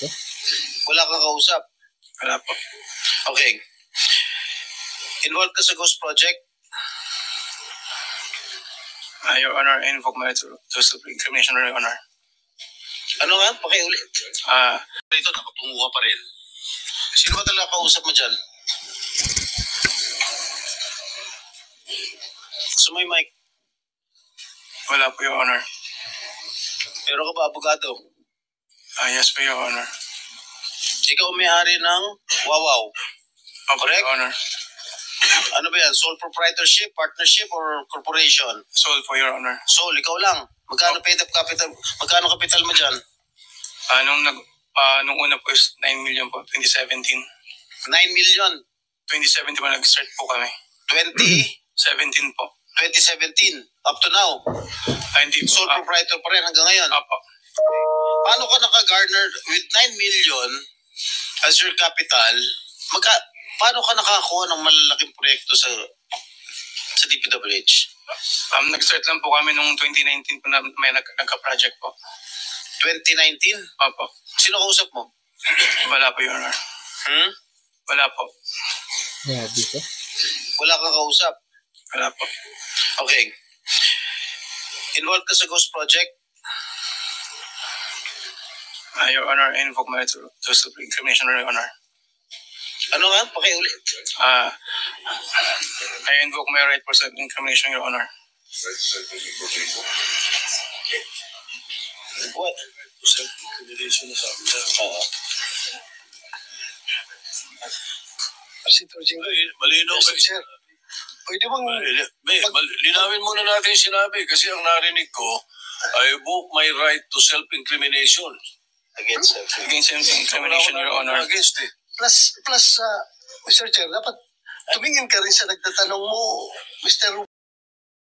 dito? Wala kang kausap? Wala po. Okay. Involved ka sa Ghost Project? Your Honor, I invoke my right to self-incrimination, Your Honor. Ano nga? Pakiulit. Dito, nakatungo ka pa rin. Sino ba talaga kausap mo dyan? Gusto mo yung mic? Wala po, Your Honor. Pero ka ba, abogado? Yes po, Your Honor. Ikaw may-ari ng Wawaw. Correct? Your Honor. Ano ba yan? Sole proprietorship, partnership, or corporation? Sole po, Your Honor. Sole, ikaw lang. Magkano paid up capital? Magkano capital mo dyan? Nung una po is 9 million po, 2017. 9 million. 2017 po nag-start po kami. 2017 po. 2017. Up to now. Hindi po. Sole proprietor pa rin hanggang ngayon. Opo. Paano ka naka-garner with 9 million as your capital? Paano ka nakakuha ng malalaking proyekto sa DPWH? Nag-start lang po kami nung 2019 po na may nagka-project po. 2019? Opo. Sino kausap mo? Wala po, Your Honor. Wala po. Yeah, dito? Wala kang kausap? Wala po. Okay. Involved ka sa Ghost Project? Your Honor, I invoke my right to self-incrimination, Your Honor. Ano nga? Pakiulit. I invoke my right for self-incrimination, Your Honor. What? Self-incrimination na sabi na. Kasi Torjing, malinaw ba? sir. Pwede bang... Linawin muna natin yung sinabi kasi ang narinig ko, I invoke my right to self-incrimination. Against self-incrimination, Your Honor. Against it. Plus, Mr. Chair, dapat tumingin ka rin sa nagtatanong mo, Mr.